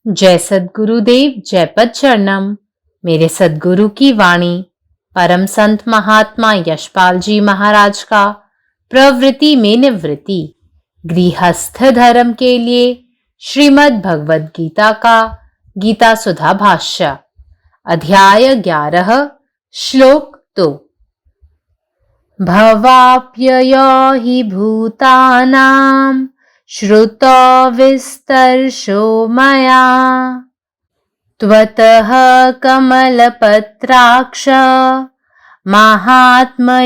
जय सद्गुरुदेव, जय पद चरणम। मेरे सद्गुरु की वाणी परम संत महात्मा यशपाल जी महाराज का प्रवृत्ति में निवृत्ति गृहस्थ धर्म के लिए श्रीमद् भगवद गीता का गीता सुधा भाष्य अध्याय 11 श्लोक 2। भवाप्ययो हि भूतानां श्रुतो विस्तर्शो मया त्वतः कमलपत्राक्ष माहात्म्यमपि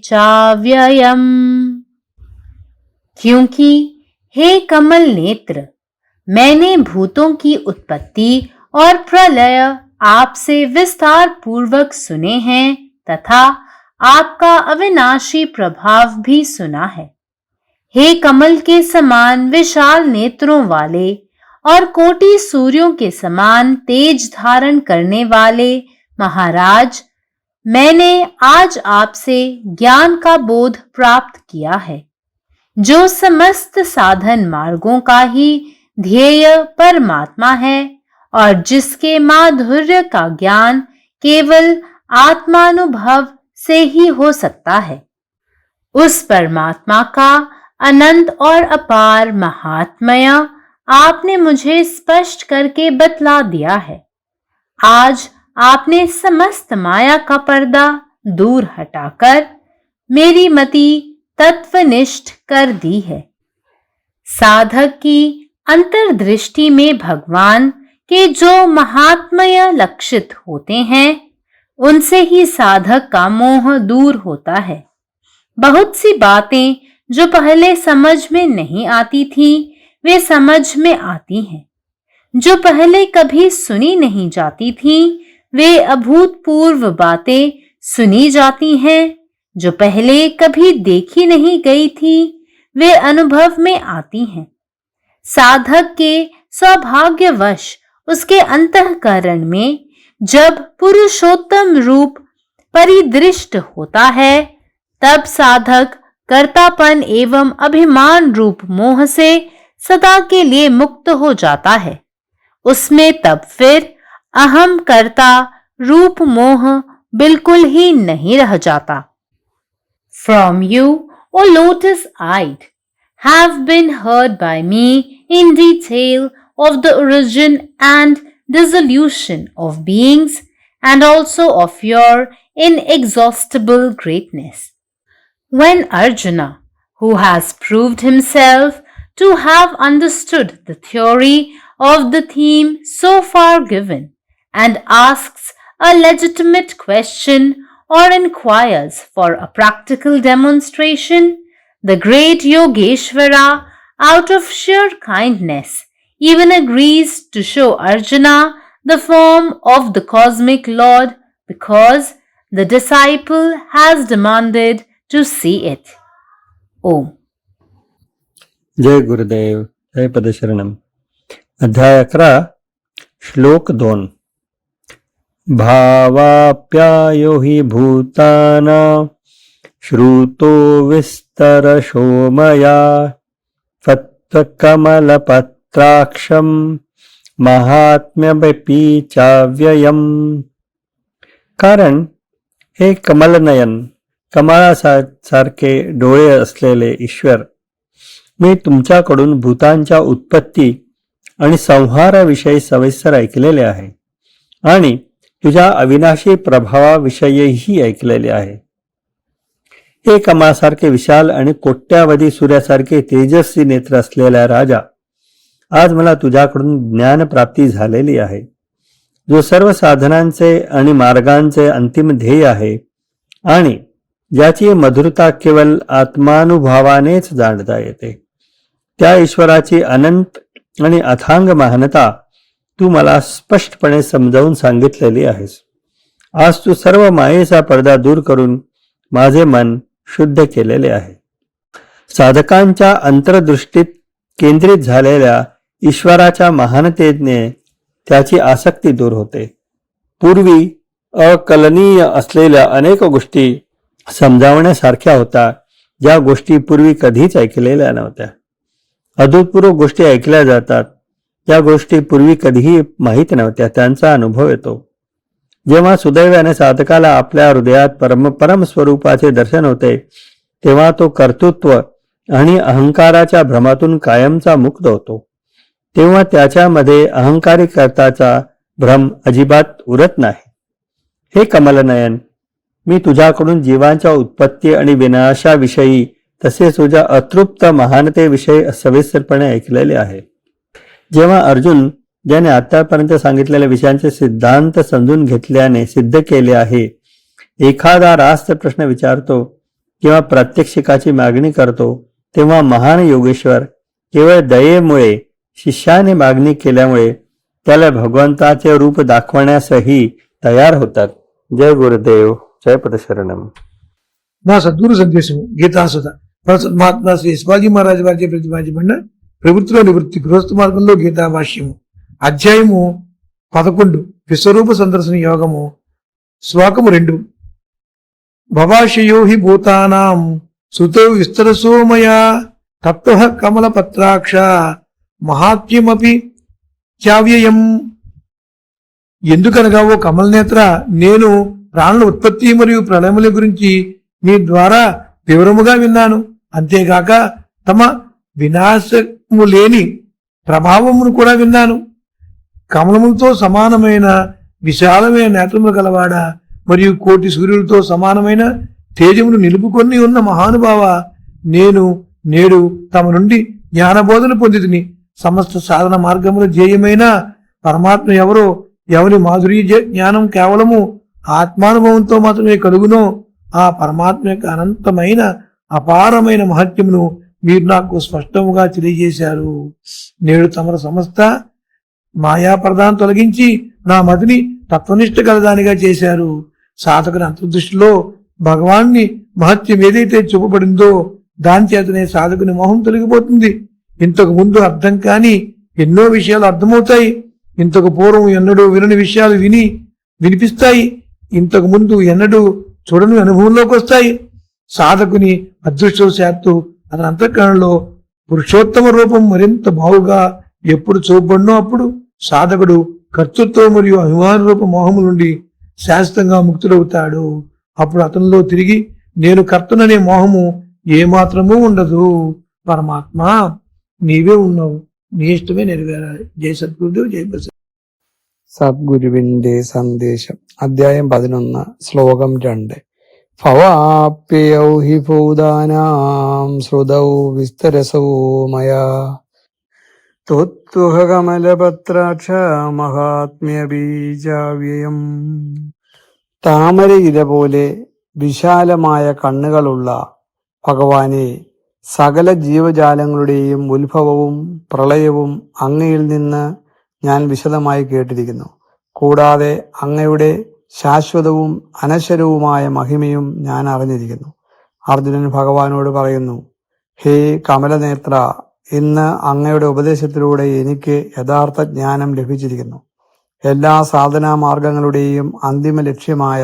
चाव्ययम्। क्योंकि हे कमल नेत्र, मैंने भूतों की उत्पत्ति और प्रलय आपसे विस्तार पूर्वक सुने हैं तथा आपका अविनाशी प्रभाव भी सुना है। हे कमल के समान विशाल नेत्रों वाले और कोटि सूर्यों के समान तेज धारण करने वाले महाराज, मैंने आज आपसे ज्ञान का बोध प्राप्त किया है, जो समस्त साधन मार्गों का ही ध्येय परमात्मा है और जिसके माधुर्य का ज्ञान केवल आत्मानुभव से ही हो सकता है। उस परमात्मा का अनंत और अपार महात्म्य आपने मुझे स्पष्ट करके बतला दिया है। आज आपने समस्त माया का पर्दा दूर हटाकर मेरी मति तत्वनिष्ठ कर दी है। साधक की अंतर्दृष्टि में भगवान के जो महात्म्य लक्षित होते हैं, उनसे ही साधक का मोह दूर होता है। बहुत सी बातें जो पहले समझ में नहीं आती थी, वे समझ में आती हैं। जो पहले कभी सुनी नहीं जाती थी, वे अभूतपूर्व बातें सुनी जाती हैं। जो पहले कभी देखी नहीं गई थी, वे अनुभव में आती हैं। साधक के सौभाग्यवश उसके अंतःकरण में जब पुरुषोत्तम रूप परिदृष्ट होता है, तब साधक कर्तापन एवं अभिमान रूप मोह से सदा के लिए मुक्त हो जाता है। उसमें तब फिर अहम कर्ता रूप मोह बिल्कुल ही नहीं रह जाता। From you, O lotus-eyed, have been heard by me in detail of the origin and dissolution of beings and also of your inexhaustible greatness. When Arjuna, who has proved himself to have understood the theory of the theme so far given and asks a legitimate question or inquires for a practical demonstration, the great Yogeshwara, out of sheer kindness, even agrees to show Arjuna the form of the cosmic Lord because the disciple has demanded to see it. Om. जय गुरुदेव, जय पदशरणम। अध्याय 11 श्लोक 2। भावाप्यायो हि भूतानां श्रुतो विस्तरशो मया त्वत्कमलपत्राक्षं महात्म्यमपि चाव्ययम्। कारण हे कमलनयन, कमळासारखे डोळे असलेले ईश्वर, मी तुमच्याकडून भूतांच्या उत्पत्ती आणि संहाराविषयी सविस्तर ऐकलेले आहे आणि तुझ्या अविनाशी प्रभावाविषयीही ऐकलेले आहे। हे कमळासारखे विशाल आणि कोट्यावधी सूर्यासारखे तेजस्वी नेत्र असलेला राजा, आज मला तुझ्याकडून ज्ञानप्राप्ती झालेली आहे, जो सर्व साधनांचे आणि मार्गांचे अंतिम ध्येय आहे आणि ज्याची मधुरता केवळ आत्मानुभवानेच जाणता येते। त्या ईश्वराची अनंत आणि अथांग महानता तू मला स्पष्टपणे समजावून सांगितलेली आहेस। आज तू सर्व मायेचा पडदा दूर करून माझे मन शुद्ध केलेले आहे। साधकांच्या अंतर्दृष्टीत केंद्रित झालेल्या ईश्वराच्या महानतेने त्याची आसक्ती दूर होते। पूर्वी अकलनीय असलेल्या अनेक गोष्टी समजावण्यासारख्या होत्या, ज्या गोष्टी पूर्वी कधीच ऐकलेल्या नव्हत्या। अभूतपूर्व गोष्टी ऐकल्या जातात, ज्या गोष्टी पूर्वी कधीही माहीत नव्हत्या त्यांचा अनुभव येतो. जेव्हा सुदैवाने साधकाला आपल्या हृदयात परम स्वरूपाचे दर्शन होते तेव्हा तो कर्तृत्व आणि अहंकाराच्या भ्रमातून कायमचा मुक्त होतो. तेव्हा त्याच्यामध्ये अहंकारी कर्ताचा भ्रम अजिबात उरत नाही. हे कमलनयन, मी तुझ्याकडून जीवांच्या उत्पत्ती आणि विनाशाविषयी तसेच तुझ्या अतृप्त महानतेविषयी सविस्तरपणे ऐकलेले आहे. जेव्हा अर्जुन ज्याने आतापर्यंत सांगितलेल्या विषयांचे सिद्धांत समजून घेतल्याने सिद्ध केले आहे, एखादा रास्त प्रश्न विचारतो किंवा प्रात्यक्षिकाची मागणी करतो तेव्हा महान योगेश्वर केवळ दयेमुळे शिष्याने मागणी केल्यामुळे त्याला भगवंताचे रूप दाखवण्यासही तयार होतात. जय गुरुदेव, जय పదశరణం. నా సద్గురు సందేశము గీతాసుధ మహాత్మా శ్రీ శివాజీ మహారాజు వారి ప్రతిపాదించబడిన ప్రవృత్తిలో నివృత్తి గృహస్థ మార్గంలో గీతా భాష్యము అధ్యాయము 11 విశ్వరూప సందర్శన యోగము శ్లోకము 2. భవాశయో హి భూతానాం సుతో విస్తరసోమయా తత్వః కమల పత్రాక్ష మహాత్మ్యమపి చావ్యయం. ఎందుకనగా ఓ కమలనేత్ర, నేను ప్రాణుల ఉత్పత్తి మరియు ప్రళయముల గురించి మీ ద్వారా వివరముగా విన్నాను. అంతేగాక తమ వినాశము లేని ప్రభావమును కూడా విన్నాను. కమలములతో సమానమైన విశాలమైన నేత్రములు గలవాడ మరియు కోటి సూర్యులతో సమానమైన తేజమును నిలుపుకొని ఉన్న మహానుభావ, నేను నేడు తమ నుండి జ్ఞానబోధన పొందితిని. సమస్త సాధన మార్గముల ధ్యేయమైన పరమాత్మ ఎవరో, ఎవరి మాధుర్య జ్ఞానం కేవలము ఆత్మానుభవంతో మాత్రమే కలుగునో ఆ పరమాత్మ యొక్క అనంతమైన అపారమైన మహత్యమును మీరు నాకు స్పష్టముగా తెలియజేశారు. నేడు తమరు సమస్త మాయాపరదాన్ని తొలగించి నా మతిని తత్వనిష్ట కలదానిగా చేశారు. సాధకుని అంతర్దృష్టిలో భగవాన్ని మహత్యం ఏదైతే చూపబడిందో దాని చేతనే సాధకుని మోహం తొలగిపోతుంది. ఇంతకు ముందు అర్థం కాని ఎన్నో విషయాలు అర్థమవుతాయి. ఇంతకు పూర్వం ఎన్నడూ వినని విషయాలు వినిపిస్తాయి. ఇంతకు ముందు ఎన్నడూ చూడని అనుభవంలోకి వస్తాయి. సాధకుని అదృష్టవశాత్తు అతని అంతఃకరణలో పురుషోత్తమ రూపం మరింత బావుగా ఎప్పుడు చూపబడినో అప్పుడు సాధకుడు కర్తృత్వం మరియు అభిమాన రూప మోహము నుండి శాశ్వతంగా ముక్తుడవుతాడు. అప్పుడు అతనిలో తిరిగి నేను కర్తననే మోహము ఏమాత్రమూ ఉండదు. పరమాత్మ నీవే ఉన్నావు, నీ ఇష్టమే నెరవేరాలి. జై సద్గురుదేవ్, జై బస. സദ്ഗുരുവിന്റെ സന്ദേശം അധ്യായം 11 ശ്ലോകം 2. ഭവാപ്യയൗ ഹി ഭൂതാനാം ശ്രുതൗ വിസ്തരസോ മയാ ത്വത്വകമലപത്രാക്ഷ മഹാത്മ്യബീജാവ്യയം. താമരയില പോലെ വിശാലമായ കണ്ണുകളുള്ള ഭഗവാനെ, സകല ജീവജാലങ്ങളുടെയും ഉത്ഭവവും പ്രളയവും അങ്ങയിൽ നിന്ന് ഞാൻ വിശദമായി കേട്ടിരിക്കുന്നു. കൂടാതെ അങ്ങയുടെ ശാശ്വതവും അനശ്വരവുമായ മഹിമയും ഞാൻ അറിഞ്ഞിരിക്കുന്നു. അർജുനൻ ഭഗവാനോട് പറയുന്നു, ഹേ കമലനേത്ര, ഇന്ന് അങ്ങയുടെ ഉപദേശത്തിലൂടെ എനിക്ക് യഥാർത്ഥ ജ്ഞാനം ലഭിച്ചിരിക്കുന്നു. എല്ലാ സാധനാ മാർഗങ്ങളുടെയും അന്തിമ ലക്ഷ്യമായ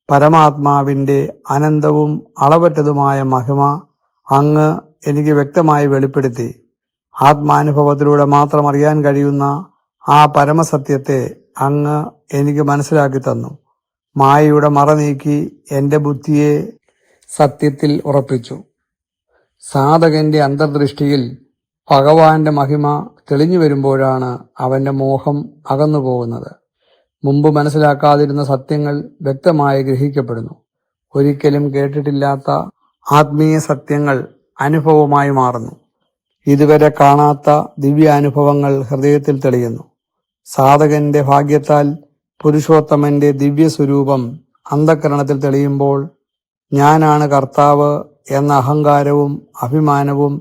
പരമാത്മാവിന്റെ അനന്തവും അളവറ്റതുമായ മഹിമ അങ്ങ് എനിക്ക് വ്യക്തമായി വെളിപ്പെടുത്തി. ആത്മാനുഭവത്തിലൂടെ മാത്രം അറിയാൻ കഴിയുന്ന ആ പരമസത്യത്തെ അങ്ങ് എനിക്ക് മനസ്സിലാക്കി തന്നു. മായയുടെ മറ നീക്കി എന്റെ ബുദ്ധിയെ സത്യത്തിൽ ഉറപ്പിച്ചു. സാധകന്റെ അന്തർദൃഷ്ടിയിൽ ഭഗവാന്റെ മഹിമ തെളിഞ്ഞു വരുമ്പോഴാണ് അവന്റെ മോഹം അകന്നുപോകുന്നത്. മുമ്പ് മനസ്സിലാക്കാതിരുന്ന സത്യങ്ങൾ വ്യക്തമായി ഗ്രഹിക്കപ്പെടുന്നു. ഒരിക്കലും കേട്ടിട്ടില്ലാത്ത ആത്മീയ സത്യങ്ങൾ അനുഭവമായി മാറുന്നു. ഇതുവരെ കാണാത്ത ദിവ്യാനുഭവങ്ങൾ ഹൃദയത്തിൽ തെളിയുന്നു. സാധകന്റെ ഭാഗ്യത്താൽ പുരുഷോത്തമന്റെ ദിവ്യസ്വരൂപം അന്ധകരണത്തിൽ തെളിയുമ്പോൾ ഞാനാണ് കർത്താവ് എന്ന അഹങ്കാരവും അഭിമാനവും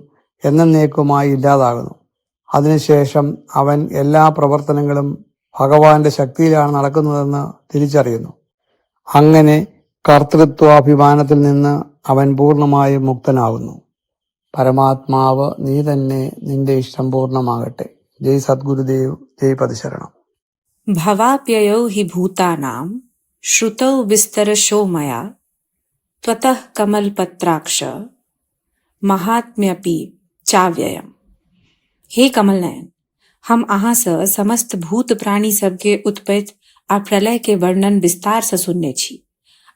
എന്നേക്കുമായി ഇല്ലാതാകുന്നു. അതിനുശേഷം അവൻ എല്ലാ പ്രവർത്തനങ്ങളും ഭഗവാന്റെ ശക്തിയിലാണ് നടക്കുന്നതെന്ന് തിരിച്ചറിയുന്നു. അങ്ങനെ കർത്തൃത്വാഭിമാനത്തിൽ നിന്ന് അവൻ പൂർണ്ണമായും മുക്തനാകുന്നു. പരമാത്മാവ് നീ തന്നെ, നിന്റെ ഇഷ്ടം പൂർണ്ണമാകട്ടെ. ജയ് സദ്ഗുരുദേവ്, ജയ് പദശരണം. ഭവാപ്യയൗ ഹി ഭൂതാനാം ശ്രുതൗ വിസ്തരശോ മയാ ത്വതഃ കമൽപത്രാക്ഷ മഹാത്മ്യപി ചാവ്യയം. हे कमलनयन, हम अहाँ से समस्त भूत प्राणी सबके उत्पत्ति आ प्रलय के वर्णन विस्तार से सुनने छी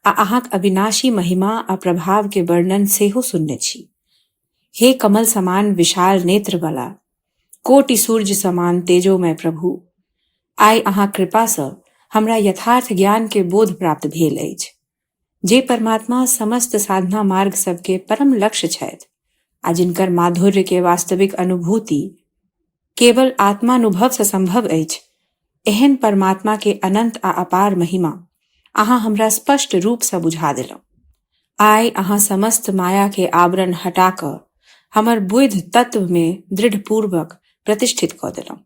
आ अहाँक अविनाशी महिमा आ प्रभाव के वर्णन सेहो सुनने छी। हे कमल समान विशाल नेत्र वाला, कोटि सूर्य समान तेजोमय प्रभु, आइ अहाँ कृपा सँ हमरा यथार्थ ज्ञान के बोध प्राप्त भेल अछि। जे परमात्मा समस्त साधना मार्ग सबके परम लक्ष्य छथि आ जिनकर माधुर्य के वास्तविक अनुभूति केवल आत्मानुभव से संभव अछि, एहन परमात्मा के अनंत आ अपार महिमा अहाँ हमरा स्पष्ट रूप से बुझा देलहुँ। आइ अहाँ समस्त माया के आवरण हटा कऽ हमर बुद्धि तत्व में दृढ़ पूर्वक प्रतिष्ठित कऽ देलहुँ।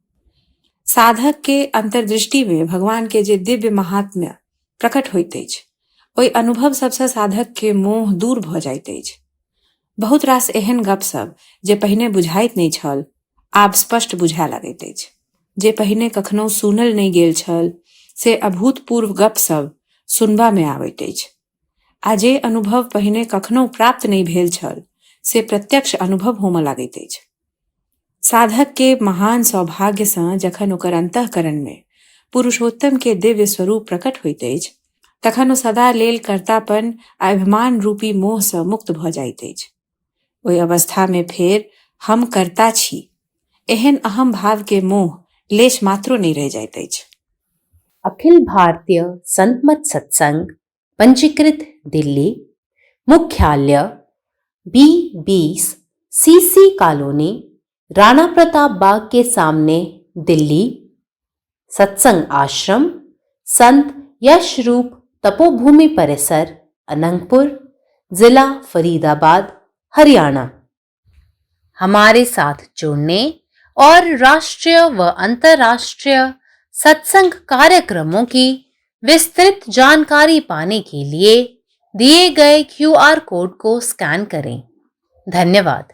साधक के अंतर्दृष्टि में भगवान के जे दिव्य महात्म्य प्रकट होइत अछि, ओहि अनुभव सबसे साधक के मोह दूर भऽ जाइत अछि। बहुत रास एहन गप सब जे पहिने बुझाइत नहि छल, आब स्पष्ट बुझाय लगैत अछि। जे पहिने कखनो सुनल नहि गेल छल, से अभूतपूर्व गप सब सुनबा में आबैत अछि। आ जे अनुभव पहिने कखनो प्राप्त नहीं भेल छल, से प्रत्यक्ष अनुभव होमय लागैत अछि। साधक के महान सौभाग्य सँ जखन ओकर अंतःकरण में पुरुषोत्तम के दिव्य स्वरूप प्रकट होइत अछि, तखन ओ सदा लेल कर्तापन आ अभिमान रूपी मोह सँ मुक्त भऽ जाइत अछि। ओहि अवस्था में फेर हम कर्ता छी एहन अहम भाव के मोह लेश मात्रो नहीं रह जाइत अछि। अखिल भारतीय संत मत सत्संग पंजीकृत दिल्ली, मुख्यालय B20 CC colony, Rana Pratap Bagh के सामने, दिल्ली। सत्संग आश्रम संत यश रूप तपोभूमि परिसर, अनंगपुर, जिला फरीदाबाद, हरियाणा। हमारे साथ जुड़ने और राष्ट्रीय व अंतर्राष्ट्रीय सत्संग कार्यक्रमों की विस्तृत जानकारी पाने के लिए दिए गए QR कोड को स्कैन करें। धन्यवाद।